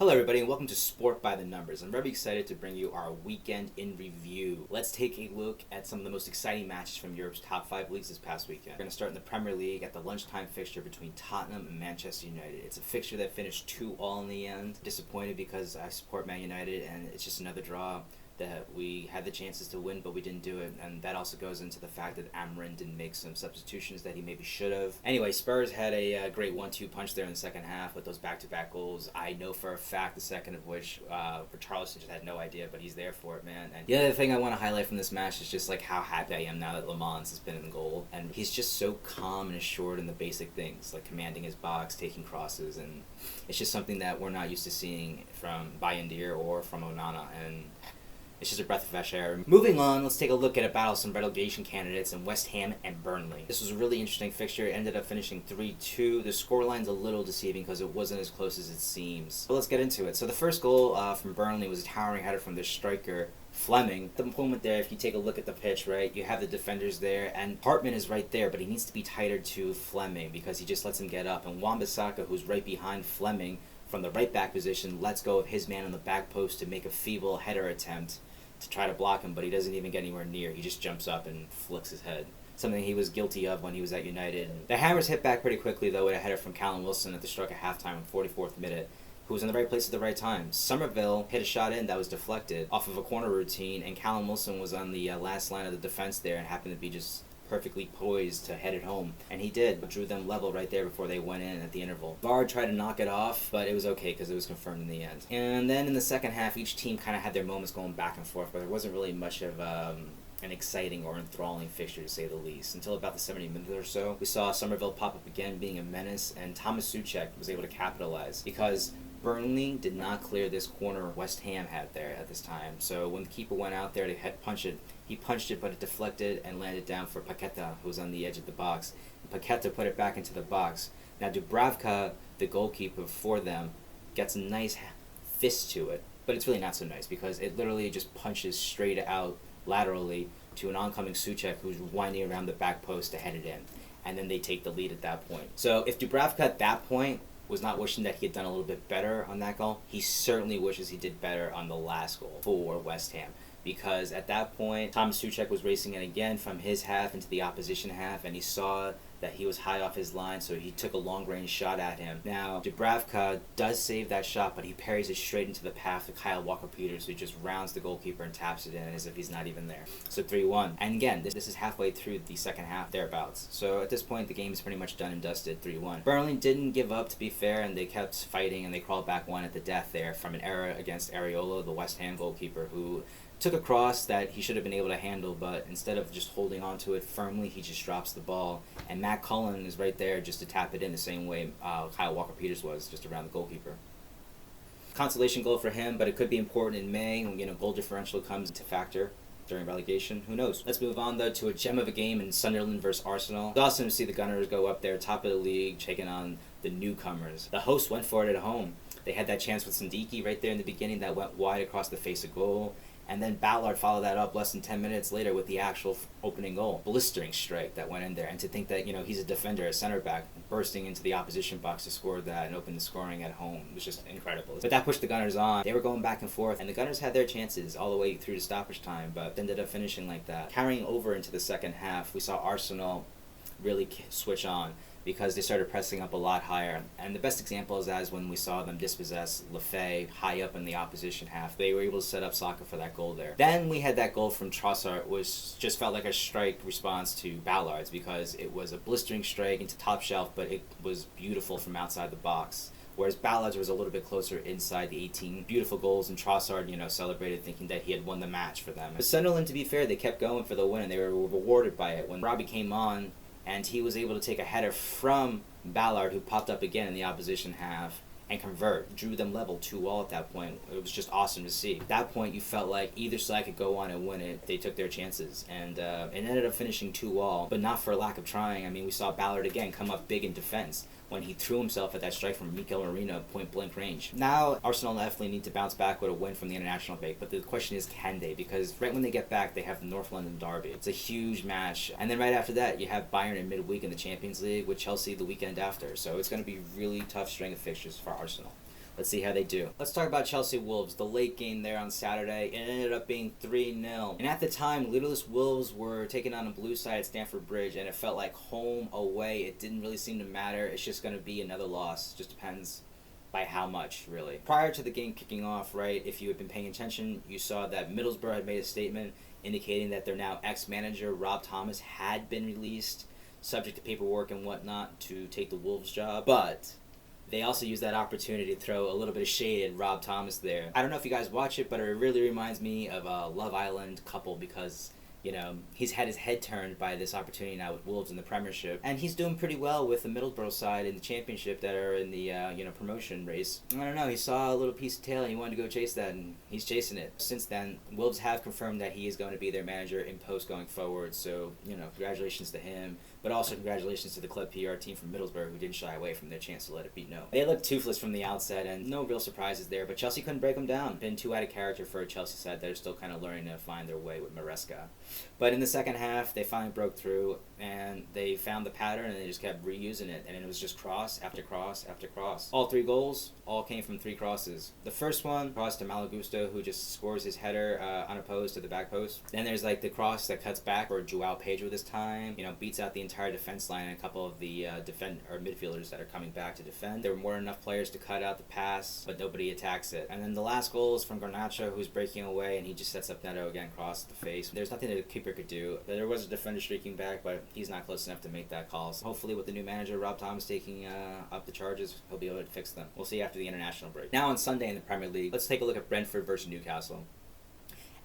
Hello everybody and welcome to Sport by the Numbers. I'm very excited to bring you our weekend in review. Let's take a look at some of the most exciting matches from Europe's top 5 leagues this past weekend. We're going to start in the Premier League at the lunchtime fixture between Tottenham and Manchester United. It's a fixture that finished 2-2 in the end. Disappointed because I support Man United and it's just another draw that we had the chances to win, but we didn't do it, and that also goes into the fact that Amarin didn't make some substitutions that he maybe should have. Anyway, Spurs had a great 1-2 punch there in the second half with those back-to-back goals. I know for a fact the second of which, Richarlison just had no idea, but he's there for it, man. And the other thing I want to highlight from this match is just like how happy I am now that Le Mans has been in goal, and he's just so calm and assured in the basic things, like commanding his box, taking crosses, and it's just something that we're not used to seeing from Bayern or from Onana, and it's just a breath of fresh air. Moving on, let's take a look at a battle of some relegation candidates in West Ham and Burnley. This was a really interesting fixture. It ended up finishing 3-2. The scoreline's a little deceiving because it wasn't as close as it seems. But let's get into it. So the first goal from Burnley was a towering header from their striker, Fleming. The moment there, if you take a look at the pitch, right, you have the defenders there, and Hartman is right there, but he needs to be tighter to Fleming because he just lets him get up. And Wan-Bissaka, who's right behind Fleming from the right back position, lets go of his man on the back post to make a feeble header attempt to try to block him, but he doesn't even get anywhere near. He just jumps up and flicks his head. Something he was guilty of when he was at United. The Hammers hit back pretty quickly, though, with a header from Callum Wilson at the stroke of halftime in 44th minute, who was in the right place at the right time. Somerville hit a shot in that was deflected off of a corner routine, and Callum Wilson was on the last line of the defense there and happened to be just perfectly poised to head it home, and he did. Drew them level right there before they went in at the interval. Vard tried to knock it off, but it was okay because it was confirmed in the end. And then in the second half, each team kind of had their moments going back and forth, but there wasn't really much of an exciting or enthralling fixture, to say the least. Until about the 70 minutes or so, we saw Somerville pop up again, being a menace, and Thomas Souček was able to capitalize because Burnley did not clear this corner West Ham had there at this time. So when the keeper went out there to punch it, he punched it, but it deflected and landed down for Paqueta, who was on the edge of the box. And Paqueta put it back into the box. Now Dubravka, the goalkeeper for them, gets a nice fist to it, but it's really not so nice because it literally just punches straight out laterally to an oncoming Souček, who's winding around the back post to head it in. And then they take the lead at that point. So if Dubravka at that point was not wishing that he had done a little bit better on that goal, he certainly wishes he did better on the last goal for West Ham. Because at that point, Thomas Souček was racing in again from his half into the opposition half, and he saw that he was high off his line, so he took a long-range shot at him. Now, Dubravka does save that shot, but he parries it straight into the path of Kyle Walker-Peters, who just rounds the goalkeeper and taps it in as if he's not even there. So 3-1. And again, this is halfway through the second half, thereabouts. So at this point, the game is pretty much done and dusted, 3-1. Burnley didn't give up, to be fair, and they kept fighting, and they crawled back one at the death there from an error against Areola, the West Ham goalkeeper, who took a cross that he should have been able to handle, but instead of just holding on to it firmly, he just drops the ball. And Matt Cullen is right there just to tap it in the same way Kyle Walker-Peters was, just around the goalkeeper. Consolation goal for him, but it could be important in May when goal differential comes into factor during relegation. Who knows? Let's move on, though, to a gem of a game in Sunderland versus Arsenal. It's awesome to see the Gunners go up there, top of the league, taking on the newcomers. The hosts went for it at home. They had that chance with Sindiki right there in the beginning that went wide across the face of goal. And then Ballard followed that up less than 10 minutes later with the actual opening goal. Blistering strike that went in there. And to think that, he's a defender, a center back, bursting into the opposition box to score that and open the scoring at home was just incredible. But that pushed the Gunners on. They were going back and forth, and the Gunners had their chances all the way through to stoppage time, but ended up finishing like that. Carrying over into the second half, we saw Arsenal really switch on, because they started pressing up a lot higher. And the best example is as when we saw them dispossess Lefebvre high up in the opposition half. They were able to set up Saka for that goal there. Then we had that goal from Trossard, which just felt like a strike response to Ballard's, because it was a blistering strike into top shelf, but it was beautiful from outside the box. Whereas Ballard's was a little bit closer inside the 18. Beautiful goals, and Trossard, celebrated thinking that he had won the match for them. But Sunderland, to be fair, they kept going for the win, and they were rewarded by it. When Robbie came on, and he was able to take a header from Ballard, who popped up again in the opposition half, and convert. Drew them level 2-2 at that point. It was just awesome to see. At that point, you felt like either side could go on and win it. They took their chances, and it ended up finishing 2-2, but not for lack of trying. I mean, we saw Ballard again come up big in defense when he threw himself at that strike from Mikel Merino point-blank range. Now, Arsenal definitely need to bounce back with a win from the international break, but the question is, can they? Because right when they get back, they have the North London derby. It's a huge match, and then right after that, you have Bayern in midweek in the Champions League with Chelsea the weekend after, so it's going to be really tough string of fixtures for Arsenal. Let's see how they do. Let's talk about Chelsea Wolves. The late game there on Saturday, it ended up being 3-0. And at the time, leaderless Wolves were taking on a blue side at Stamford Bridge, and it felt like home, away. It didn't really seem to matter. It's just going to be another loss. Just depends by how much, really. Prior to the game kicking off, right, if you had been paying attention, you saw that Middlesbrough had made a statement indicating that their now ex-manager, Rob Thomas, had been released, subject to paperwork and whatnot, to take the Wolves job. But they also used that opportunity to throw a little bit of shade at Rob Thomas there. I don't know if you guys watch it, but it really reminds me of a Love Island couple because, you know, he's had his head turned by this opportunity now with Wolves in the Premiership. And he's doing pretty well with the Middlesbrough side in the Championship that are in the, promotion race. I don't know, he saw a little piece of tail and he wanted to go chase that, and he's chasing it. Since then, Wolves have confirmed that he is going to be their manager in post going forward, so, congratulations to him. But also congratulations to the club PR team from Middlesbrough who didn't shy away from their chance to let it be known. They looked toothless from the outset and no real surprises there, but Chelsea couldn't break them down. Been too out of character for a Chelsea side that are still kind of learning to find their way with Maresca. But in the second half, they finally broke through and they found the pattern and they just kept reusing it. And it was just cross after cross after cross. All 3 goals all came from 3 crosses. The first one, cross to Malagusto, who just scores his header unopposed to the back post. Then there's like the cross that cuts back for Joao Pedro this time. Beats out the entire defense line and a couple of the midfielders that are coming back to defend. There were more than enough players to cut out the pass, but nobody attacks it. And then the last goal is from Garnacho, who's breaking away, and he just sets up Neto again across the face. There's nothing that the keeper could do. There was a defender streaking back, but he's not close enough to make that call. So hopefully with the new manager, Rob Thomas, taking up the charges, he'll be able to fix them. We'll see after the international break. Now on Sunday in the Premier League, let's take a look at Brentford versus Newcastle.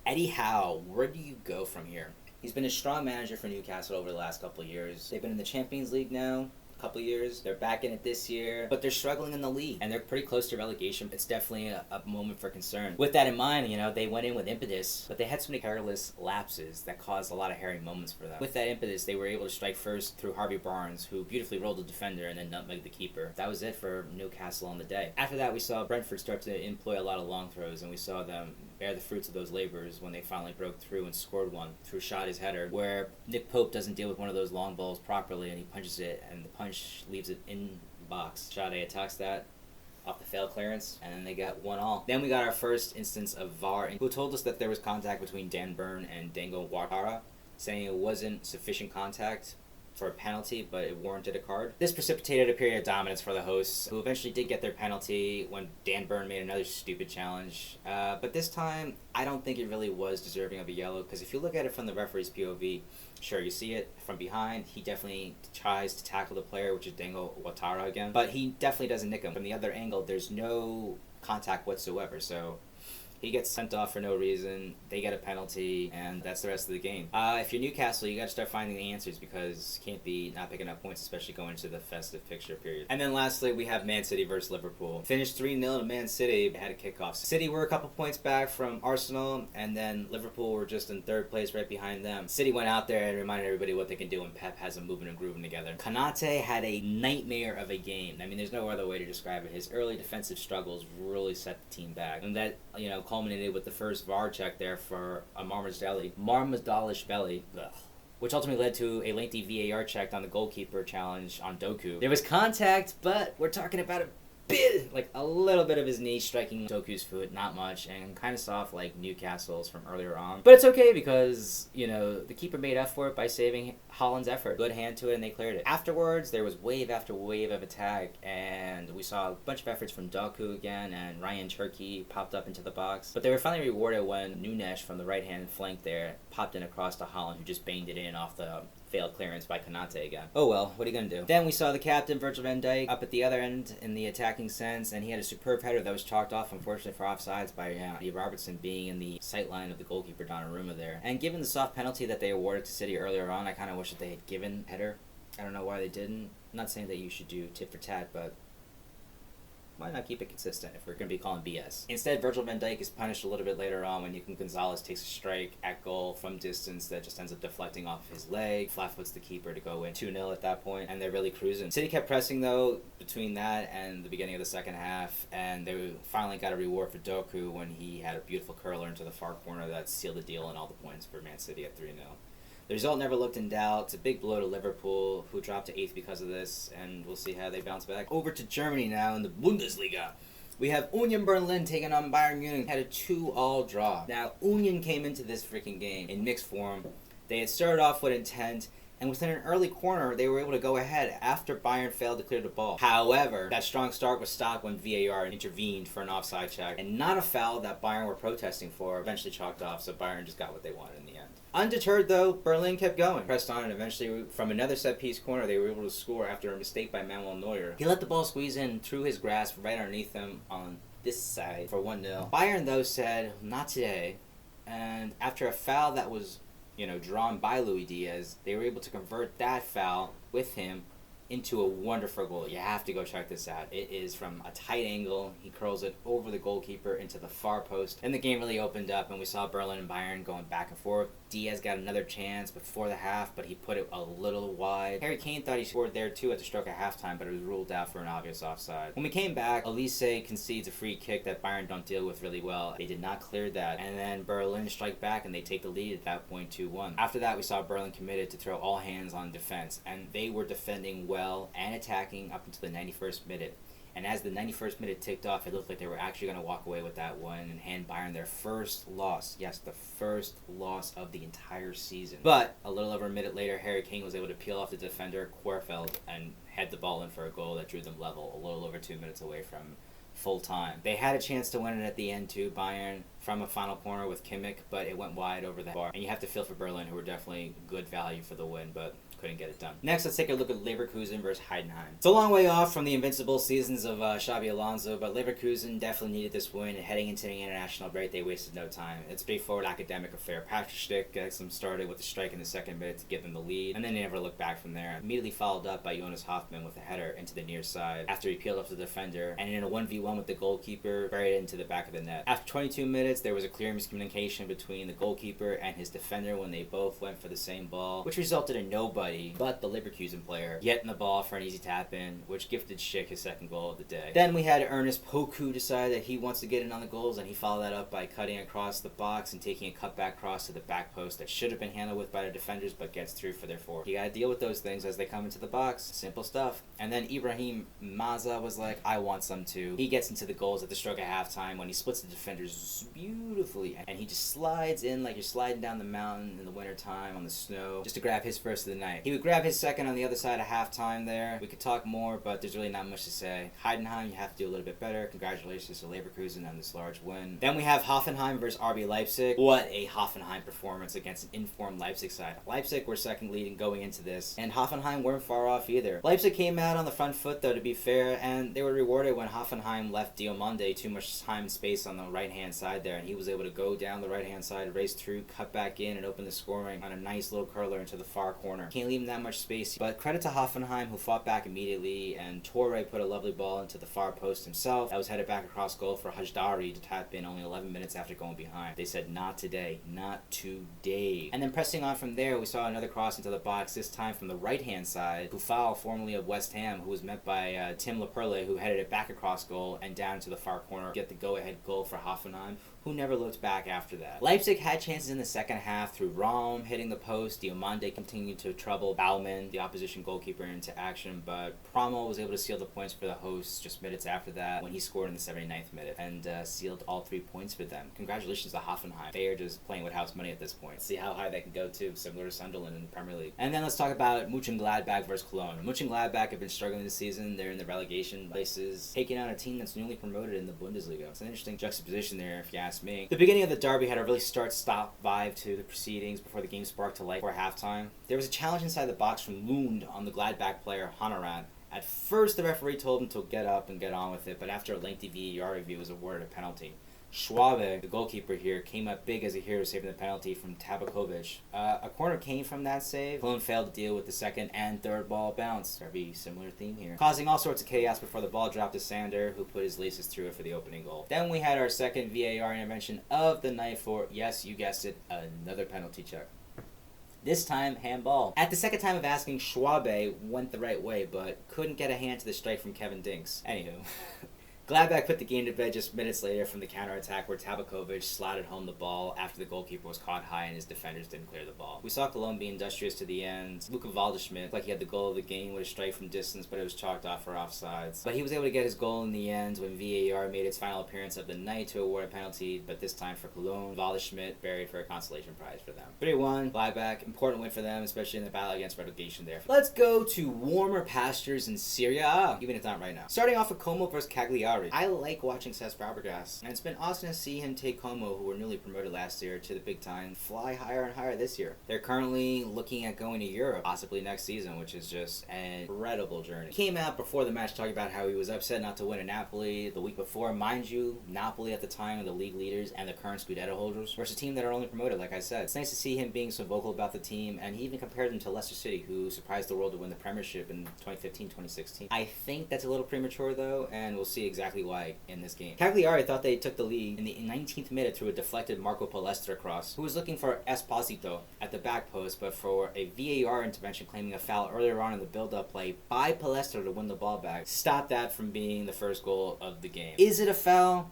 Eddie Howe, where do you go from here? He's been a strong manager for Newcastle over the last couple of years. They've been in the Champions League now a couple of years. They're back in it this year, but they're struggling in the league, and they're pretty close to relegation. It's definitely a moment for concern. With that in mind, they went in with impetus, but they had so many careless lapses that caused a lot of hairy moments for them. With that impetus, they were able to strike first through Harvey Barnes, who beautifully rolled the defender and then nutmegged the keeper. That was it for Newcastle on the day. After that, we saw Brentford start to employ a lot of long throws, and we saw them bear the fruits of those labors when they finally broke through and scored one through Shoddy's header, where Nick Pope doesn't deal with one of those long balls properly and he punches it, and the punch leaves it in the box. Shoddy attacks that off the failed clearance, and then they got 1-1. Then we got our first instance of VAR, who told us that there was contact between Dan Burn and Dango Ouattara, saying it wasn't sufficient contact for a penalty, but it warranted a card. This precipitated a period of dominance for the hosts, who eventually did get their penalty when Dan Burn made another stupid challenge. But this time, I don't think it really was deserving of a yellow, because if you look at it from the referee's POV, sure, you see it from behind. He definitely tries to tackle the player, which is Dango Ouattara again, but he definitely doesn't nick him. From the other angle, there's no contact whatsoever, so he gets sent off for no reason, they get a penalty, and that's the rest of the game. If you're Newcastle, you got to start finding the answers, because you can't be not picking up points, especially going into the festive fixture period. And then lastly, we have Man City versus Liverpool. Finished 3-0 to Man City. They had a kickoff. City were a couple points back from Arsenal, and then Liverpool were just in 3rd place right behind them. City went out there and reminded everybody what they can do when Pep has them moving and grooving together. Konate had a nightmare of a game. I mean, there's no other way to describe it. His early defensive struggles really set the team back. And that, culminated with the first VAR check there for a Marmazdalishvili, which ultimately led to a lengthy VAR check on the goalkeeper challenge on Doku. There was contact, but we're talking about a little bit of his knee striking Doku's foot, not much, and kind of soft like Newcastle's from earlier on. But it's okay because, the keeper made up for it by saving Holland's effort. Good hand to it, and they cleared it. Afterwards, there was wave after wave of attack, and we saw a bunch of efforts from Doku again, and Ryan Cherky popped up into the box. But they were finally rewarded when Nunes from the right-hand flank there popped in across to Holland, who just banged it in off the failed clearance by Konate again. Oh well, what are you going to do? Then we saw the captain, Virgil van Dijk, up at the other end in the attacking sense, and he had a superb header that was chalked off, unfortunately, for offsides by Robertson being in the sight line of the goalkeeper Donnarumma there. And given the soft penalty that they awarded to City earlier on, I kind of wish that they had given header. I don't know why they didn't. I'm not saying that you should do tit for tat, but why not keep it consistent if we're going to be calling BS? Instead, Virgil van Dijk is punished a little bit later on when Nico Gonzalez takes a strike at goal from distance that just ends up deflecting off his leg, flat-foots the keeper to go in 2-0 at that point, and they're really cruising. City kept pressing, though, between that and the beginning of the second half, and they finally got a reward for Doku when he had a beautiful curler into the far corner that sealed the deal and all the points for Man City at 3-0. The result never looked in doubt. It's a big blow to Liverpool, who dropped to 8th because of this, and we'll see how they bounce back. Over to Germany now in the Bundesliga. We have Union Berlin taking on Bayern Munich. Had a 2-2 draw. Now, Union came into this freaking game in mixed form. They had started off with intent, and within an early corner, they were able to go ahead after Bayern failed to clear the ball. However, that strong start was stopped when VAR intervened for an offside check, and not a foul that Bayern were protesting for, eventually chalked off, so Bayern just got what they wanted in the end. Undeterred, though, Berlin kept going. Pressed on, and eventually, from another set-piece corner, they were able to score after a mistake by Manuel Neuer. He let the ball squeeze in through his grasp right underneath him on this side for 1-0. Bayern, though, said, not today, and after a foul that was drawn by Luis Diaz, they were able to convert that foul with him into a wonderful goal. You have to go check this out. It is from a tight angle. He curls it over the goalkeeper into the far post. And the game really opened up, and we saw Berlin and Bayern going back and forth. Diaz got another chance before the half, but he put it a little wide. Harry Kane thought he scored there too at the stroke of halftime, but it was ruled out for an obvious offside. When we came back, Elise concedes a free kick that Bayern don't deal with really well. They did not clear that, and then Berlin strike back and they take the lead at that point 2-1. After that, we saw Berlin committed to throw all hands on defense, and they were defending well and attacking up until the 91st minute. And as the 91st minute ticked off, it looked like they were actually going to walk away with that one and hand Bayern their first loss. Yes, the first loss of the entire season. But a little over a minute later, Harry Kane was able to peel off the defender, Querfeld, and head the ball in for a goal that drew them level a little over 2 minutes away from full time. They had a chance to win it at the end too, Bayern, from a final corner with Kimmich, but it went wide over the bar. And you have to feel for Berlin, who were definitely good value for the win, but couldn't get it done. Next, let's take a look at Leverkusen versus Heidenheim. It's a long way off from the invincible seasons of Xabi Alonso, but Leverkusen definitely needed this win, and heading into the international break, they wasted no time. It's a straightforward academic affair. Patrick Schick gets them started with a strike in the second minute to give them the lead, and then they never looked back from there. Immediately followed up by Jonas Hoffmann with a header into the near side after he peeled off the defender, and in a 1v1 with the goalkeeper, buried it into the back of the net. After 22 minutes, there was a clear miscommunication between the goalkeeper and his defender when they both went for the same ball, which resulted in nobody but the Leverkusen player getting the ball for an easy tap-in, which gifted Schick his second goal of the day. Then we had Ernest Poku decide that he wants to get in on the goals, and he followed that up by cutting across the box and taking a cutback cross to the back post that should have been handled with by the defenders, but gets through for their fourth. You gotta deal with those things as they come into the box. Simple stuff. And then Ibrahim Maza was like, I want some too. He gets into the goals at the stroke of halftime when he splits the defenders beautifully, and he just slides in like you're sliding down the mountain in the wintertime on the snow just to grab his first of the night. He would grab his second on the other side of halftime there. We could talk more, but there's really not much to say. Heidenheim, you have to do a little bit better. Congratulations to Leverkusen on this large win. Then we have Hoffenheim versus RB Leipzig. What a Hoffenheim performance against an informed Leipzig side. Leipzig were second leading going into this, and Hoffenheim weren't far off either. Leipzig came out on the front foot, though, to be fair, and they were rewarded when Hoffenheim left Diomande too much time and space on the right-hand side there, and he was able to go down the right-hand side, race through, cut back in, and open the scoring on a nice little curler into the far corner. Can't leave him that much space, but credit to Hoffenheim, who fought back immediately, and Torre put a lovely ball into the far post himself. That was headed back across goal for Hajdari to tap in only 11 minutes after going behind. They said, not today, not today. And then pressing on from there, we saw another cross into the box, this time from the right-hand side. Kufal, formerly of West Ham, who was met by Tim Laperle, who headed it back across goal and down to the far corner, get the go-ahead goal for Hoffenheim, who never looked back after that. Leipzig had chances in the second half through Raum hitting the post, Diomande continued to trouble Baumann, the opposition goalkeeper, into action, but Promo was able to seal the points for the hosts just minutes after that when he scored in the 79th minute and sealed all 3 points for them. Congratulations to Hoffenheim. They are just playing with house money at this point. Let's see how high they can go too, similar to Sunderland in the Premier League. And then let's talk about Mönchengladbach versus Cologne. Mönchengladbach have been struggling this season. They're in the relegation places, taking on a team that's newly promoted in the Bundesliga. It's an interesting juxtaposition there, if you ask me. The beginning of the derby had a really start-stop vibe to the proceedings before the game sparked to life for halftime. There was a challenge inside the box from Lund on the Gladbach player Honorat. At first, the referee told him to get up and get on with it, but after a lengthy VAR review, was awarded a penalty. Schwabe, the goalkeeper here, came up big as a hero, saving the penalty from Tabakovic. A corner came from that save. Cologne failed to deal with the second and third ball bounce. RB, similar theme here. Causing all sorts of chaos before the ball dropped to Sander, who put his laces through it for the opening goal. Then we had our second VAR intervention of the night for, yes, you guessed it, another penalty check. This time, handball. At the second time of asking, Schwabe went the right way, but couldn't get a hand to the strike from Kevin Dinks. Anywho. Gladbach put the game to bed just minutes later from the counter-attack where Tabakovic slotted home the ball after the goalkeeper was caught high and his defenders didn't clear the ball. We saw Cologne be industrious to the end. Luka Waldschmidt, like he had the goal of the game with a strike from distance, but it was chalked off for offsides. But he was able to get his goal in the end when VAR made its final appearance of the night to award a penalty, but this time for Cologne. Waldschmidt buried for a consolation prize for them. 3-1, Gladbach, important win for them, especially in the battle against relegation there. Let's go to warmer pastures in Serie A, even if it's not right now. Starting off with Como versus Cagliari. I like watching Cesc Fabregas, and it's been awesome to see him take Como, who were newly promoted last year, to the big time, fly higher and higher this year. They're currently looking at going to Europe, possibly next season, which is just an incredible journey. He came out before the match talking about how he was upset not to win in Napoli the week before. Mind you, Napoli at the time are the league leaders and the current Scudetto holders, versus a team that are only promoted, like I said. It's nice to see him being so vocal about the team, and he even compared them to Leicester City, who surprised the world to win the Premiership in 2015-2016. I think that's a little premature though, and we'll see exactly why in this game. Cagliari thought they took the lead in the 19th minute through a deflected Marco Palestra cross, who was looking for Esposito at the back post, but for a VAR intervention claiming a foul earlier on in the build-up play by Palestra to win the ball back, stopped that from being the first goal of the game. Is it a foul?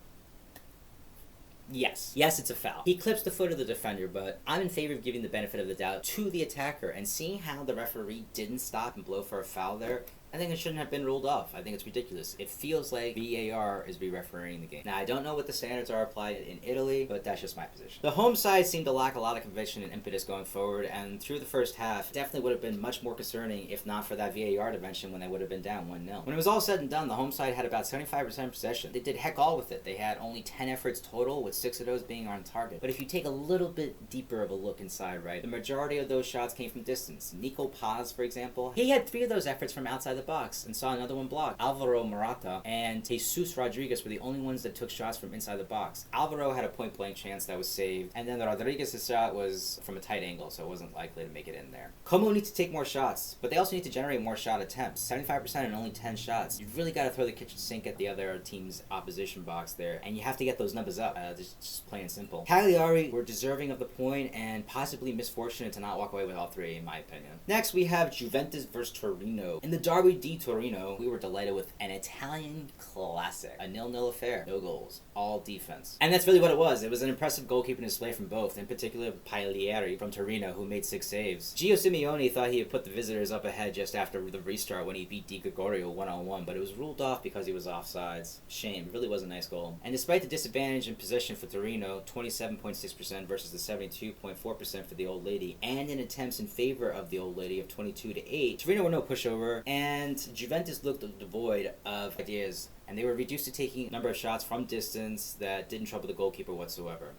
Yes. Yes, it's a foul. He clips the foot of the defender, but I'm in favor of giving the benefit of the doubt to the attacker, and seeing how the referee didn't stop and blow for a foul there, I think it shouldn't have been ruled off. I think it's ridiculous. It feels like VAR is re-refereeing the game. Now, I don't know what the standards are applied in Italy, but that's just my position. The home side seemed to lack a lot of conviction and impetus going forward, and through the first half, definitely would have been much more concerning if not for that VAR intervention when they would have been down 1-0. When it was all said and done, the home side had about 75% possession. They did heck all with it. They had only 10 efforts total, with 6 of those being on target. But if you take a little bit deeper of a look inside, right, the majority of those shots came from distance. Nico Paz, for example, he had 3 of those efforts from outside the box and saw another one blocked. Alvaro Morata and Jesus Rodriguez were the only ones that took shots from inside the box. Alvaro had a point-blank chance that was saved, and then Rodriguez's shot was from a tight angle, so it wasn't likely to make it in there. Como needs to take more shots, but they also need to generate more shot attempts. 75% and only 10 shots. You really got to throw the kitchen sink at the other team's opposition box there, and you have to get those numbers up. Just plain and simple. Cagliari were deserving of the point and possibly misfortunate to not walk away with all 3, in my opinion. Next, we have Juventus versus Torino. In the Derby di Torino, we were delighted with an Italian classic. A 0-0 affair. No goals. All defense. And that's really what it was. It was an impressive goalkeeping display from both, in particular Paleari from Torino, who made 6 saves. Gio Simeone thought he had put the visitors up ahead just after the restart when he beat Di Gregorio 1-on-1, but it was ruled off because he was offsides. Shame. It really was a nice goal. And despite the disadvantage in possession for Torino, 27.6% versus the 72.4% for the Old Lady, and in attempts in favor of the Old Lady of 22-8, Torino were no pushover, and Juventus looked devoid of ideas, and they were reduced to taking a number of shots from distance that didn't trouble the goalkeeper whatsoever.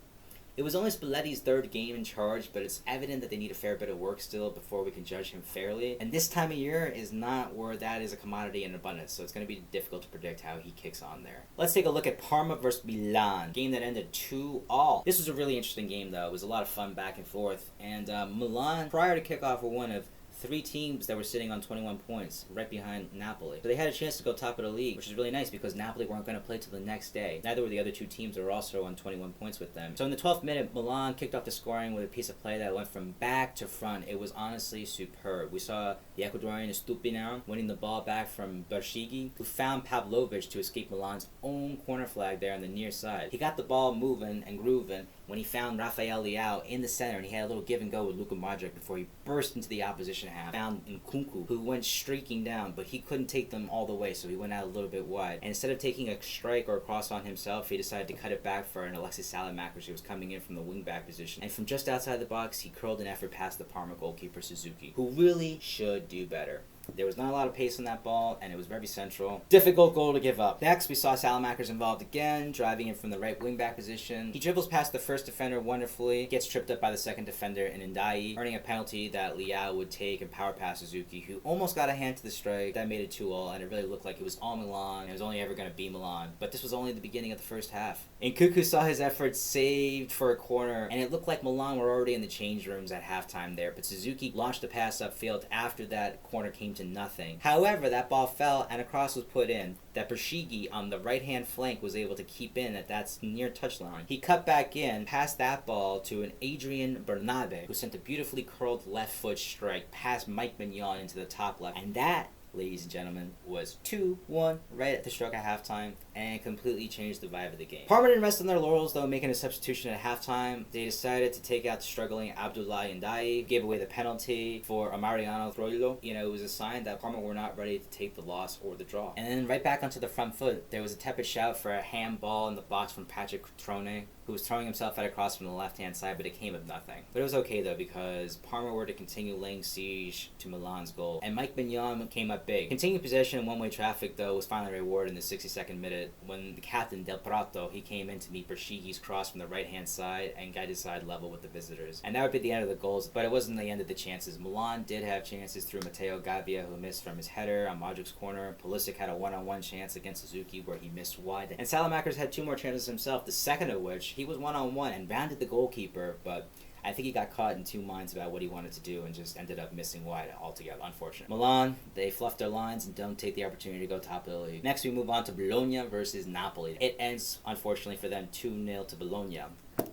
It was only Spalletti's 3rd game in charge, but it's evident that they need a fair bit of work still before we can judge him fairly. And this time of year is not where that is a commodity in abundance, so it's going to be difficult to predict how he kicks on there. Let's take a look at Parma versus Milan, game that ended 2-2. This was a really interesting game, though. It was a lot of fun back and forth, and Milan, prior to kickoff, were one of 3 teams that were sitting on 21 points, right behind Napoli. So they had a chance to go top of the league, which is really nice because Napoli weren't going to play till the next day. Neither were the other 2 teams that were also on 21 points with them. So in the 12th minute, Milan kicked off the scoring with a piece of play that went from back to front. It was honestly superb. We saw the Ecuadorian Estupinao winning the ball back from Bershigi, who found Pavlovic to escape Milan's own corner flag there on the near side. He got the ball moving and grooving when he found Rafael Leao in the center, and he had a little give and go with Luka Modric before he burst into the opposition half. Found Nkunku, who went streaking down, but he couldn't take them all the way, so he went out a little bit wide. And instead of taking a strike or a cross on himself, he decided to cut it back for an Alexis Salamackers who was coming in from the wing-back position. And from just outside the box, he curled an effort past the Parma goalkeeper Suzuki, who really should do better. There was not a lot of pace on that ball, and it was very central. Difficult goal to give up. Next, we saw Salamackers involved again, driving in from the right wing-back position. He dribbles past the first defender wonderfully, gets tripped up by the second defender in Ndai, earning a penalty that Leao would take and power pass Suzuki, who almost got a hand to the strike. That made it 2-2, and it really looked like it was all Milan, and it was only ever going to be Milan. But this was only the beginning of the first half. Nkunku saw his efforts saved for a corner, and it looked like Milan were already in the change rooms at halftime there, but Suzuki launched a pass upfield after that corner came to nothing. However, that ball fell and a cross was put in that Bershigi on the right-hand flank was able to keep in at that near touchline. He cut back in, passed that ball to an Adrian Bernabe, who sent a beautifully curled left foot strike past Mike Mignon into the top left. And that, ladies and gentlemen, was 2-1 right at the stroke of halftime. and completely changed the vibe of the game. Parma didn't rest on their laurels though, making a substitution at halftime. They decided to take out the struggling Abdullah Ndai, gave away the penalty for Mariano Troilo. You know, it was a sign that Parma were not ready to take the loss or the draw. And then right back onto the front foot, there was a tepid shout for a handball in the box from Patrick Trone, who was throwing himself at a cross from the left-hand side, but it came of nothing. But it was okay though, because Parma were to continue laying siege to Milan's goal, and Mike Mignon came up big. Continued possession in one-way traffic though was finally rewarded in the 62nd minute when the captain Del Prato, he came in to meet Bershighi's cross from the right-hand side and guided side level with the visitors. And that would be the end of the goals, but it wasn't the end of the chances. Milan did have chances through Matteo Gavia, who missed from his header on Modric's corner. Pulisic had a one-on-one chance against Suzuki where he missed wide. And Salamakers had 2 more chances himself, the second of which he was one-on-one and rounded the goalkeeper, but I think he got caught in 2 minds about what he wanted to do and just ended up missing wide altogether. Unfortunate. Milan, they fluffed their lines and don't take the opportunity to go top of the league. Next, we move on to Bologna versus Napoli. It ends, unfortunately for them, 2-0 to Bologna.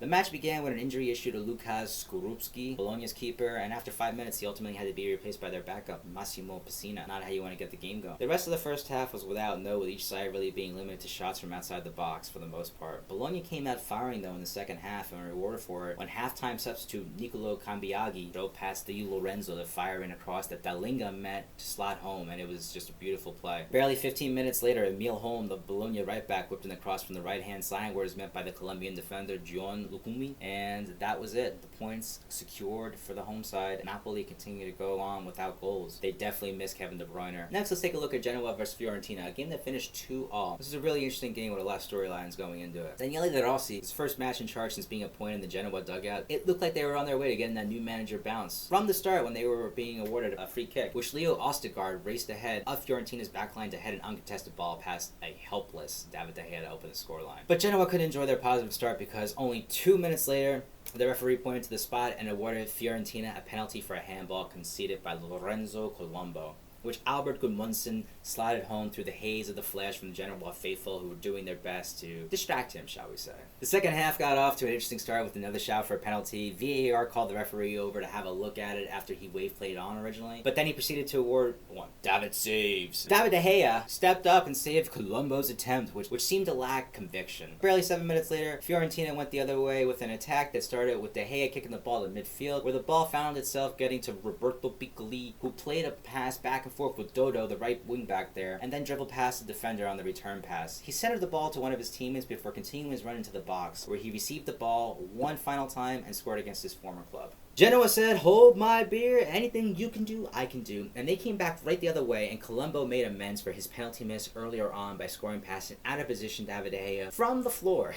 The match began with an injury issue to Lukas Skorupski, Bologna's keeper, and after 5 minutes he ultimately had to be replaced by their backup, Massimo Pessina. Not how you want to get the game going. The rest of the first half was without note, with each side really being limited to shots from outside the box for the most part. Bologna came out firing though in the second half and were rewarded for it when halftime substitute Nicolo Cambiaghi drove past Di Lorenzo to fire in a cross that Dalinga met to slot home, and it was just a beautiful play. Barely 15 minutes later, Emil Holm, the Bologna right back, whipped in the cross from the right hand side where it was met by the Colombian defender John Lukumi, and that was it. The points secured for the home side. Napoli continue to go on without goals. They definitely miss Kevin De Bruyne. Next, let's take a look at Genoa versus Fiorentina, a game that finished 2-2. This is a really interesting game with a lot of storylines going into it. Daniele de Rossi, his first match in charge since being appointed in the Genoa dugout, it looked like they were on their way to getting that new manager bounce. From the start, when they were being awarded a free kick, which Leo Ostegard raced ahead of Fiorentina's backline to head an uncontested ball past a helpless David De Gea to open the scoreline. But Genoa could enjoy their positive start because only 2 minutes later, the referee pointed to the spot and awarded Fiorentina a penalty for a handball conceded by Lorenzo Colombo, which Albert Gudmundsson slotted home through the haze of the flash from the Genoa faithful who were doing their best to distract him, shall we say. The second half got off to an interesting start with another shout for a penalty. VAR called the referee over to have a look at it after he wave played on originally, but then he proceeded to award one. David saves. David De Gea stepped up and saved Colombo's attempt, which seemed to lack conviction. Barely 7 minutes later, Fiorentina went the other way with an attack that started with De Gea kicking the ball to midfield, where the ball found itself getting to Roberto Piccoli, who played a pass back and forth with Dodo, the right wing back there, and then dribbled past the defender on the return pass. He centered the ball to one of his teammates before continuing his run into the box, where he received the ball one final time and scored against his former club. Genoa said, "Hold my beer, anything you can do, I can do." And they came back right the other way, and Colombo made amends for his penalty miss earlier on by scoring past an out-of-position David De Gea from the floor.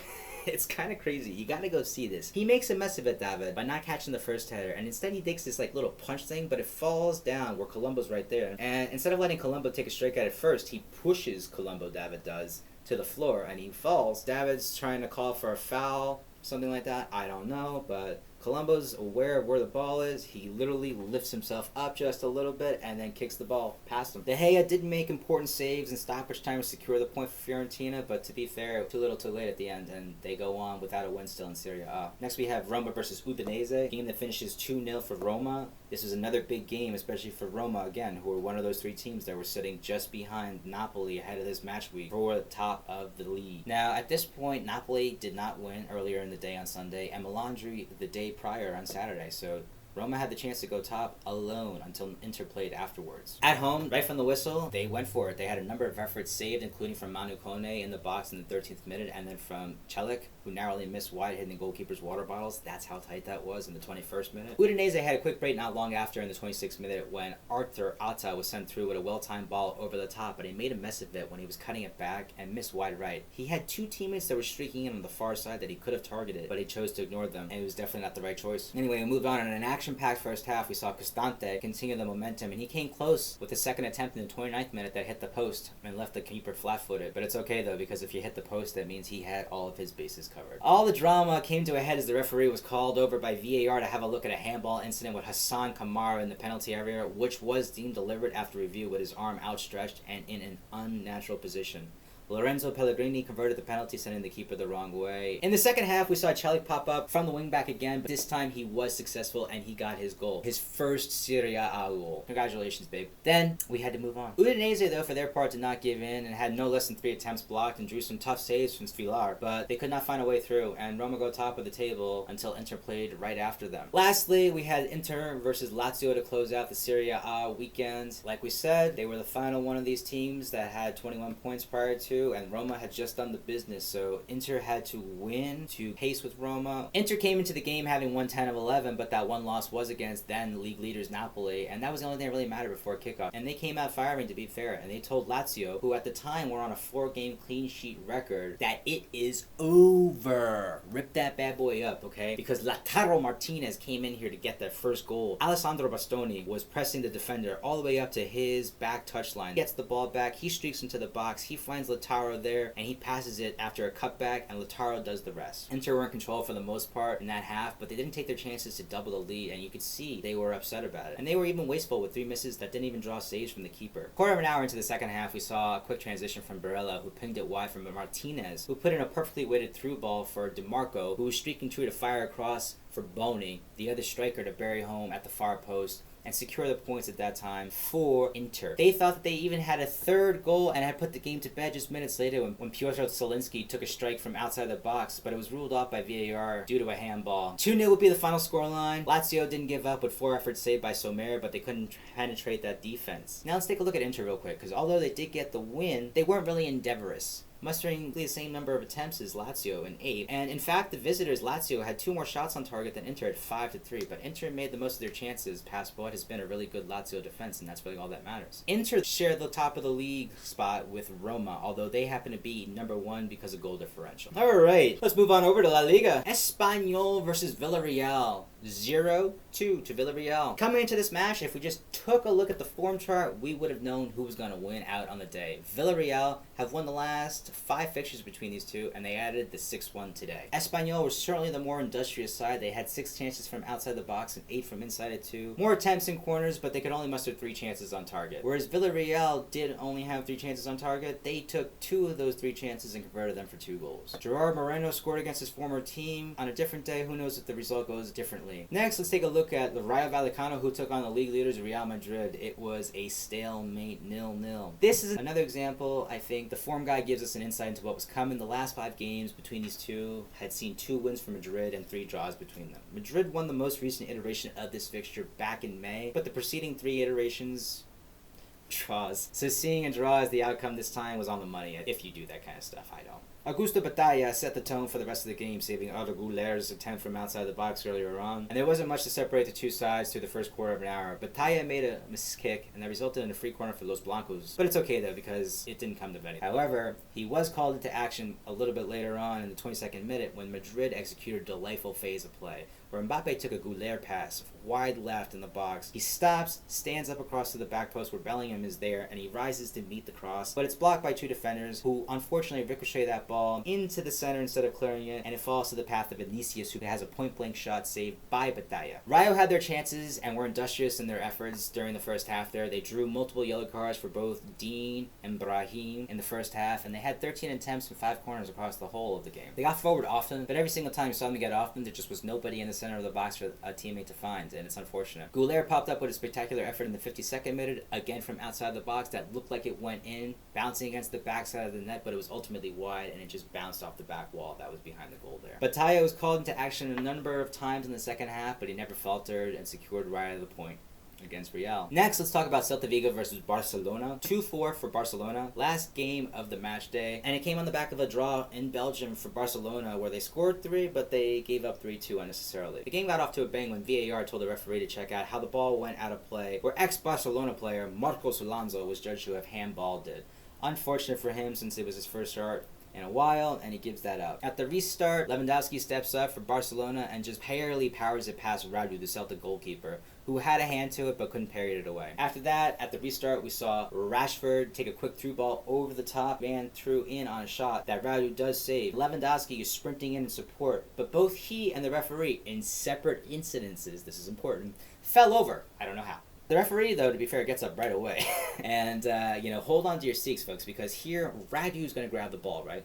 It's kind of crazy. You gotta go see this. He makes a mess of it, David, by not catching the first header, and instead he takes this like little punch thing, but it falls down where Colombo's right there. And instead of letting Colombo take a strike at it first, he pushes Colombo, David does, to the floor, and he falls. David's trying to call for a foul, something like that. I don't know, but Colombo's aware of where the ball is. He literally lifts himself up just a little bit and then kicks the ball past him. De Gea did make important saves in stoppage time to secure the point for Fiorentina, but to be fair, too little too late at the end, and they go on without a win still in Serie A. Next we have Roma versus Udinese, a game that finishes 2-0 for Roma. This was another big game, especially for Roma, again, who were one of those 3 teams that were sitting just behind Napoli ahead of this match week for the top of the league. Now, at this point, Napoli did not win earlier in the day on Sunday, and Milan drew the day prior on Saturday, so Roma had the chance to go top alone until Inter played afterwards. At home, right from the whistle, they went for it. They had a number of efforts saved, including from Manu Kone in the box in the 13th minute, and then from Celik, who narrowly missed wide, hitting the goalkeeper's water bottles. That's how tight that was in the 21st minute. Udinese had a quick break not long after in the 26th minute when Arthur Atta was sent through with a well-timed ball over the top, but he made a mess of it when he was cutting it back and missed wide right. He had 2 teammates that were streaking in on the far side that he could have targeted, but he chose to ignore them, and it was definitely not the right choice. Anyway, we moved on. In an action-packed first half, we saw Costante continue the momentum, and he came close with the second attempt in the 29th minute that hit the post and left the keeper flat-footed. But it's okay though, because if you hit the post, that means he had all of his bases covered. All the drama came to a head as the referee was called over by VAR to have a look at a handball incident with Hassan Kamara in the penalty area, which was deemed deliberate after review with his arm outstretched and in an unnatural position. Lorenzo Pellegrini converted the penalty, sending the keeper the wrong way. In the second half, we saw Celli pop up from the wingback again, but this time he was successful and he got his goal. His first Serie A goal. Congratulations, babe. Then we had to move on. Udinese, though, for their part, did not give in and had no less than 3 attempts blocked and drew some tough saves from Svilar, but they could not find a way through, and Roma go top of the table until Inter played right after them. Lastly, we had Inter versus Lazio to close out the Serie A weekend. Like we said, they were the final one of these teams that had 21 points prior to, and Roma had just done the business, so Inter had to win to pace with Roma. Inter came into the game having won 10 of 11, but that one loss was against then league leaders Napoli, and that was the only thing that really mattered before kickoff. And they came out firing, to be fair, and they told Lazio, who at the time were on a 4-game clean sheet record, that it is over. Rip that bad boy up, okay? Because Lautaro Martinez came in here to get that first goal. Alessandro Bastoni was pressing the defender all the way up to his back touchline. Gets the ball back, he streaks into the box, he finds Lautaro there, and he passes it after a cutback, and Lautaro does the rest. Inter were in control for the most part in that half, but they didn't take their chances to double the lead, and you could see they were upset about it. And they were even wasteful with 3 misses that didn't even draw saves from the keeper. Quarter of an hour into the second half, we saw a quick transition from Barella, who pinged it wide from Martinez, who put in a perfectly weighted through ball for DeMarco, who was streaking through to fire across for Boni, the other striker, to bury home at the far post and secure the points at that time for Inter. They thought that they even had a third goal and had put the game to bed just minutes later when Piotr Zielinski took a strike from outside the box, but it was ruled off by VAR due to a handball. 2-0 would be the final scoreline. Lazio didn't give up with 4 efforts saved by Sommer, but they couldn't penetrate that defense. Now let's take a look at Inter real quick, because although they did get the win, they weren't really endeavorous, mustering the same number of attempts as Lazio in 8. And in fact, the visitors, Lazio, had 2 more shots on target than Inter at 5-3, but Inter made the most of their chances past what has been a really good Lazio defense, and that's really all that matters. Inter shared the top of the league spot with Roma, although they happen to be number 1 because of goal differential. Alright, let's move on over to La Liga. Espanyol versus Villarreal. 0-2 to Villarreal. Coming into this match, if we just took a look at the form chart, we would have known who was going to win out on the day. Villarreal have won the last 5 fixtures between these two, and they added the 6th one today. Espanyol was certainly the more industrious side. They had 6 chances from outside the box and 8 from inside it too. More attempts in corners, but they could only muster 3 chances on target. Whereas Villarreal did only have 3 chances on target, they took 2 of those 3 chances and converted them for 2 goals. Gerard Moreno scored against his former team. On a different day, who knows if the result goes differently. Next, let's take a look at the Rayo Vallecano, who took on the league leaders Real Madrid. It was a stalemate 0-0. This is another example. I think the form guide gives us an insight into what was coming. The last 5 games between these two had seen 2 wins for Madrid and 3 draws between them. Madrid won the most recent iteration of this fixture back in May, but the preceding 3 iterations, draws. So seeing a draw as the outcome this time was on the money, if you do that kind of stuff. I don't. Augusto Batalla set the tone for the rest of the game, saving Arda Güler's attempt from outside the box earlier on. And there wasn't much to separate the 2 sides through the first quarter of an hour. Batalla made a missed kick, and that resulted in a free corner for Los Blancos. But it's okay though, because it didn't come to anything. However, he was called into action a little bit later on in the 22nd minute when Madrid executed a delightful phase of play, where Mbappe took a Güler pass wide left in the box. He stops, stands up across to the back post where Bellingham is there, and he rises to meet the cross. But it's blocked by 2 defenders, who unfortunately ricochet that ball into the center instead of clearing it, and it falls to the path of Vinicius, who has a point-blank shot saved by Batalla. Rayo had their chances and were industrious in their efforts during the first half there. They drew multiple yellow cards for both Dean and Brahim in the first half, and they had 13 attempts from 5 corners across the whole of the game. They got forward often, but every single time you saw them get off them, there just was nobody in the center of the box for a teammate to find, and it's unfortunate. Güler popped up with a spectacular effort in the 52nd minute, again from outside the box, that looked like it went in, bouncing against the backside of the net, but it was ultimately wide, and it just bounced off the back wall that was behind the goal there. Batalla was called into action a number of times in the second half, but he never faltered and secured right at the point against Real. Next, let's talk about Celta Vigo versus Barcelona. 2-4 for Barcelona. Last game of the match day, and it came on the back of a draw in Belgium for Barcelona, where they scored 3, but they gave up 3-2 unnecessarily. The game got off to a bang when VAR told the referee to check out how the ball went out of play, where ex-Barcelona player Marcos Alonso was judged to have handballed it. Unfortunate for him, since it was his first start in a while, and he gives that up. At the restart, Lewandowski steps up for Barcelona and just barely powers it past Radu, the Celtic goalkeeper, who had a hand to it but couldn't parry it away. After that, at the restart, we saw Rashford take a quick through ball over the top and threw in on a shot that Radu does save. Lewandowski is sprinting in support, but both he and the referee, in separate incidences, this is important, fell over. I don't know how. The referee, though, to be fair, gets up right away. And, hold on to your seats, folks, because here, Radu's going to grab the ball, right?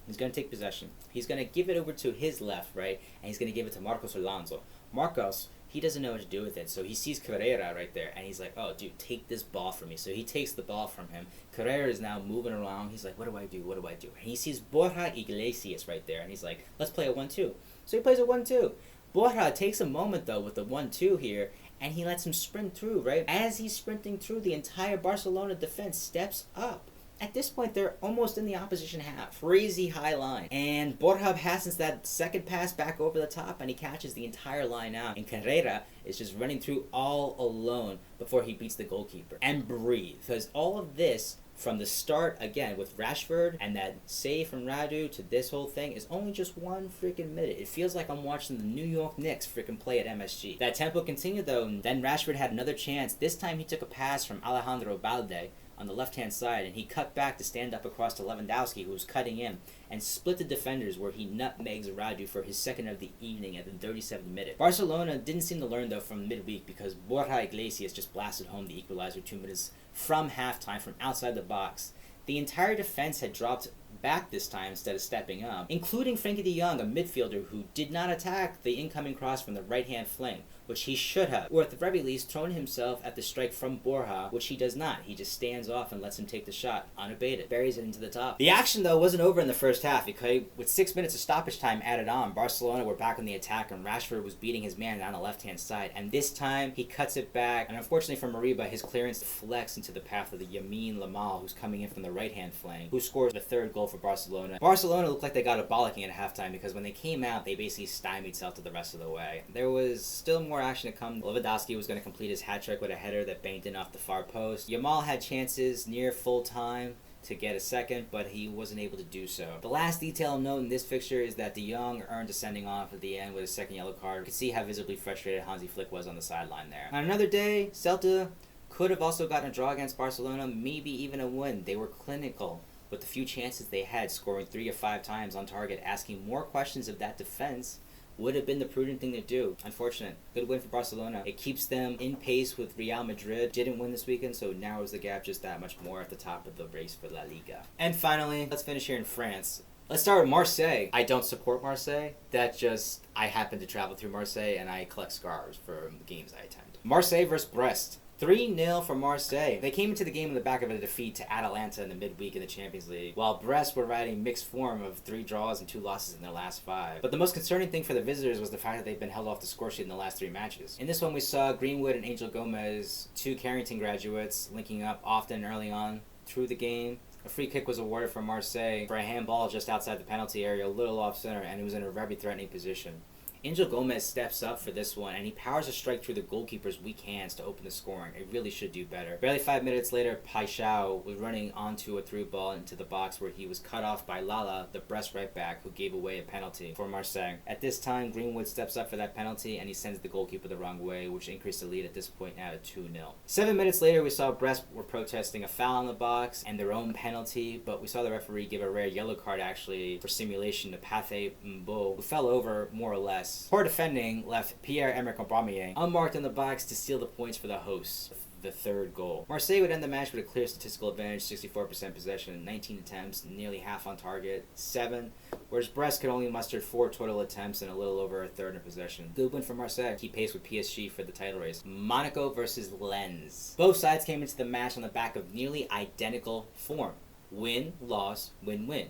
He's going to take possession. He's going to give it over to his left, right? And he's going to give it to Marcos Alonso. Marcos, he doesn't know what to do with it, so he sees Carrera right there, and he's like, oh, dude, take this ball from me. So he takes the ball from him. Carrera is now moving around. He's like, what do I do? What do I do? And he sees Borja Iglesias right there, and he's like, let's play a 1-2. So he plays a 1-2. Borja takes a moment, though, with the 1-2 here, and he lets him sprint through, right? As he's sprinting through, the entire Barcelona defense steps up. At this point, they're almost in the opposition half. Crazy high line. And Borja hastens that second pass back over the top, and he catches the entire line out. And Carrera is just running through all alone before he beats the goalkeeper. And breathe. Because all of this, from the start, again, with Rashford and that save from Radu to this whole thing, is only just 1 freaking minute. It feels like I'm watching the New York Knicks freaking play at MSG. That tempo continued, though, and then Rashford had another chance. This time he took a pass from Alejandro Balde on the left-hand side, and he cut back to stand up across to Lewandowski, who was cutting in, and split the defenders where he nutmegs Radu for his second of the evening at the 37th minute. Barcelona didn't seem to learn, though, from midweek, because Borja Iglesias just blasted home the equalizer 2 minutes from halftime from outside the box. The entire defense had dropped back this time instead of stepping up, including Frenkie de Jong, a midfielder who did not attack the incoming cross from the right-hand flank, which he should have, or at the very least thrown himself at the strike from Borja, which he does not. He just stands off and lets him take the shot, unabated, buries it into the top. The action, though, wasn't over in the first half, because with 6 minutes of stoppage time added on, Barcelona were back on the attack, and Rashford was beating his man down the left-hand side, and this time he cuts it back, and unfortunately for Mariba, his clearance deflects into the path of the Yamin Lamal, who's coming in from the right-hand flank, who scores the third goal for Barcelona. Barcelona looked like they got a bollocking at halftime, because when they came out, they basically stymied Celta the rest of the way. There was still more action to come. Lewandowski was going to complete his hat trick with a header that banged in off the far post. Yamal had chances near full time to get a second, but he wasn't able to do so. The last detail of note in this fixture is that de Jong earned a sending off at the end with a second yellow card. You can see how visibly frustrated Hansi Flick was on the sideline there. On another day, Celta could have also gotten a draw against Barcelona, maybe even a win. They were clinical with the few chances they had, scoring 3 or 5 times on target. Asking more questions of that defense would have been the prudent thing to do. Unfortunate. Good win for Barcelona. It keeps them in pace with Real Madrid. Didn't win this weekend, so it narrows the gap just that much more at the top of the race for La Liga. And finally, let's finish here in France. Let's start with Marseille. I don't support Marseille. I happen to travel through Marseille, and I collect scarves for the games I attend. Marseille versus Brest. 3-0 for Marseille. They came into the game in the back of a defeat to Atalanta in the midweek in the Champions League, while Brest were riding mixed form of 3 draws and 2 losses in their last 5. But the most concerning thing for the visitors was the fact that they've been held off the score sheet in the last 3 matches. In this one, we saw Greenwood and Angel Gomez, 2 Carrington graduates, linking up often early on through the game. A free kick was awarded for Marseille for a handball just outside the penalty area, a little off center, and it was in a very threatening position. Angel Gomez steps up for this one, and he powers a strike through the goalkeeper's weak hands to open the scoring. It really should do better. Barely 5 minutes later, Paixão was running onto a through ball into the box where he was cut off by Lala, the Brest right back, who gave away a penalty for Marseille. At this time, Greenwood steps up for that penalty, and he sends the goalkeeper the wrong way, which increased the lead at this point now to 2-0. 7 minutes later, we saw Brest were protesting a foul in the box and their own penalty, but we saw the referee give a rare yellow card actually for simulation to Pathé Mbo, who fell over more or less. Poor defending left Pierre-Emerick Aubameyang unmarked in the box to steal the points for the hosts. The third goal. Marseille would end the match with a clear statistical advantage, 64% possession, 19 attempts, nearly half on target, 7, whereas Brest could only muster 4 total attempts and a little over a third in possession. Good win for Marseille. Keep pace with PSG for the title race. Monaco versus Lens. Both sides came into the match on the back of nearly identical form. Win, loss, win-win.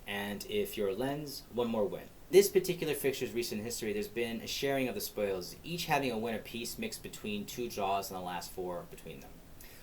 And if you're Lens, one more win. This particular fixture's recent history, there's been a sharing of the spoils, each having a win apiece mixed between 2 draws in the last 4 between them.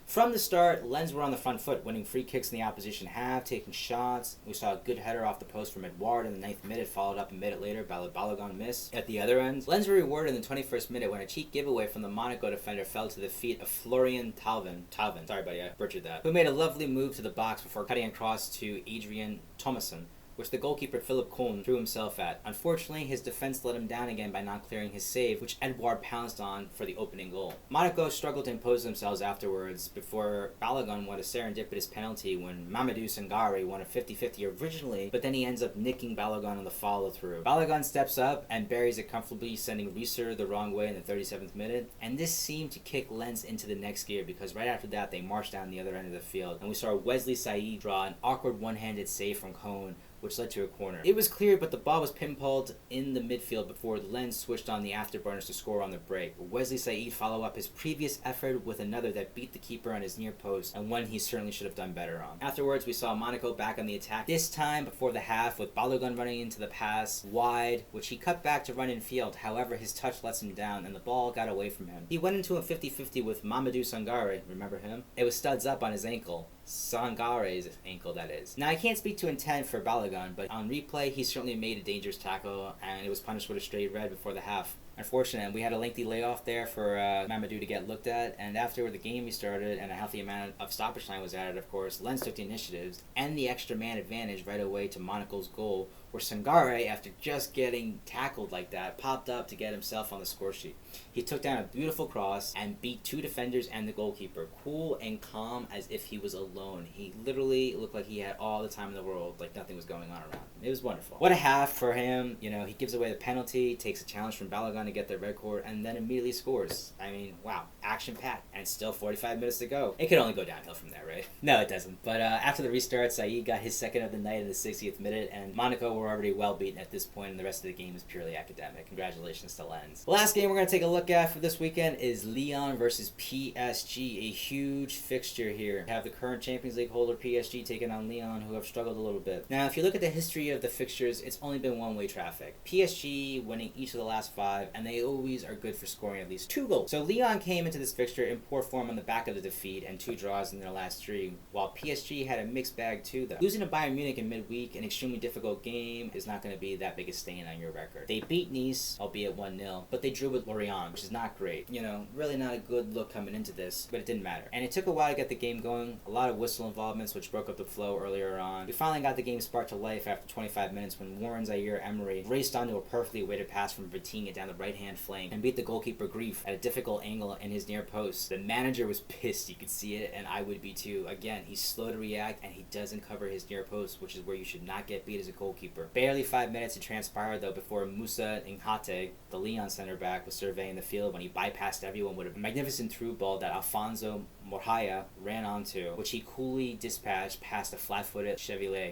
From the start, Lens were on the front foot, winning free kicks in the opposition half, taking shots. We saw a good header off the post from Edouard in the 9th minute, followed up a minute later by the Balogun miss. At the other end, Lens were rewarded in the 21st minute when a cheap giveaway from the Monaco defender fell to the feet of Florian Thauvin, sorry buddy, I butchered that, who made a lovely move to the box before cutting across to Adrian Thomasson, which the goalkeeper Philip Kohn threw himself at. Unfortunately, his defense let him down again by not clearing his save, which Edouard pounced on for the opening goal. Monaco struggled to impose themselves afterwards before Balogun won a serendipitous penalty when Mamadou Sangare won a 50-50 originally, but then he ends up nicking Balogun on the follow-through. Balogun steps up and buries it comfortably, sending Reeser the wrong way in the 37th minute, and this seemed to kick Lens into the next gear because right after that they marched down the other end of the field, and we saw Wesley Said draw an awkward one-handed save from Kohn, which led to a corner. It was clear, but the ball was pinballed in the midfield before Lens switched on the afterburners to score on the break. Wesley Said followed up his previous effort with another that beat the keeper on his near post, and one he certainly should have done better on. Afterwards, we saw Monaco back on the attack, this time before the half, with Balogun running into the pass wide, which he cut back to run in field. However, his touch lets him down, and the ball got away from him. He went into a 50-50 with Mamadou Sangare, remember him? It was studs up on his ankle. Sangare's ankle, that is. Now, I can't speak to intent for Balogun, but on replay, he certainly made a dangerous tackle, and it was punished with a straight red before the half. Unfortunate, we had a lengthy layoff there for Mamadou to get looked at, and after the game restarted and a healthy amount of stoppage time was added, of course, Lens took the initiatives and the extra man advantage right away to Monaco's goal, where Sangare, after just getting tackled like that, popped up to get himself on the score sheet. He took down a beautiful cross and beat two defenders and the goalkeeper, cool and calm as if he was alone. He literally looked like he had all the time in the world, like nothing was going on around him. It was wonderful. What a half for him. You know, he gives away the penalty, takes a challenge from Balogun to get the red card, and then immediately scores. I mean, wow, action-packed, and still 45 minutes to go. It could only go downhill from there, right? No, it doesn't. But after the restart, Said got his second of the night in the 60th minute, and Monaco were already well beaten at this point, and the rest of the game is purely academic. Congratulations to Lens. The last game we're going to take a look at for this weekend is Lyon versus PSG, a huge fixture here. We have the current Champions League holder PSG taking on Lyon, who have struggled a little bit. Now, if you look at the history of the fixtures, it's only been one-way traffic. PSG winning each of the last 5, and they always are good for scoring at least 2 goals. So Lyon came into this fixture in poor form on the back of the defeat and 2 draws in their last 3, while PSG had a mixed bag too, though. Losing to Bayern Munich in midweek, an extremely difficult game, is not going to be that big a stain on your record. They beat Nice, albeit 1-0, but they drew with Lorient, which is not great. You know, really not a good look coming into this, but it didn't matter. And it took a while to get the game going, a lot of whistle involvements which broke up the flow earlier on. We finally got the game sparked to life after 25 minutes when Warren Zaire-Emery raced onto a perfectly weighted pass from Vitinha down the right-hand flank and beat the goalkeeper Grief at a difficult angle in his near post. The manager was pissed, you could see it, and I would be too. Again, he's slow to react and he doesn't cover his near post, which is where you should not get beat as a goalkeeper. Barely 5 minutes had transpired though before Moussa Inghate, the Lyon center back, was surveying the field when he bypassed everyone with a magnificent through ball that Alfonso Morhaya ran onto, which he coolly dispatched past a flat-footed Chevalier?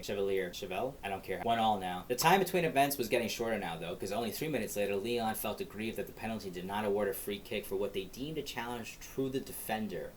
I don't care. 1-1 now. The time between events was getting shorter now though, because only 3 minutes later, Lyon felt aggrieved that the penalty did not award a free kick for what they deemed a challenge through the defender.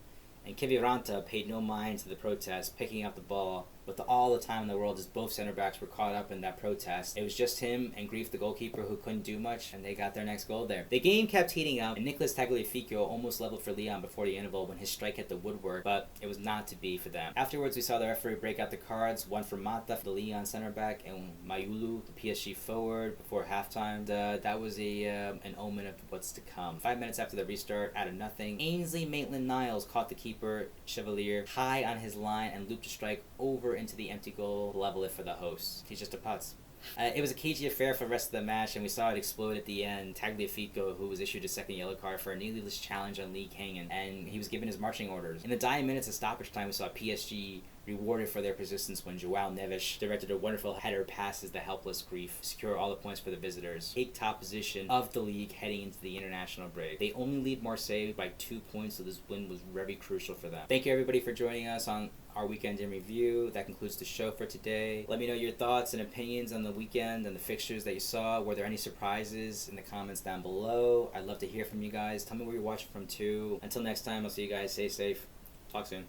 And Kiviranta paid no mind to the protest, picking up the ball with all the time in the world as both center backs were caught up in that protest. It was just him and Grief, the goalkeeper, who couldn't do much, and they got their next goal there. The game kept heating up, and Nicolas Tagliafico almost leveled for Lyon before the interval when his strike hit the woodwork, but it was not to be for them. Afterwards, we saw the referee break out the cards, one for Mata, the Lyon center back, and Mayulu, the PSG forward, before halftime. That was an omen of what's to come. 5 minutes after the restart, out of nothing, Ainsley Maitland-Niles caught the keeper, Chevalier, high on his line and looped a strike over into the empty goal to level it for the hosts. He's just a putz. It was a cagey affair for the rest of the match, and we saw it explode at the end. Tagliafico, who was issued a second yellow card for a needless challenge on Lee Kangen, and he was given his marching orders. In the dying minutes of stoppage time, we saw PSG rewarded for their persistence when Joao Neves directed a wonderful header passes the helpless Grief, secure all the points for the visitors, take top position of the league heading into the international break. They only lead Marseille by 2 points, so this win was very crucial for them. Thank you everybody for joining us on our weekend in review. That concludes the show for today. Let me know your thoughts and opinions on the weekend and the fixtures that you saw. Were there any surprises in the comments down below? I'd love to hear from you guys. Tell me where you're watching from too. Until next time, I'll see you guys. Stay safe. Talk soon.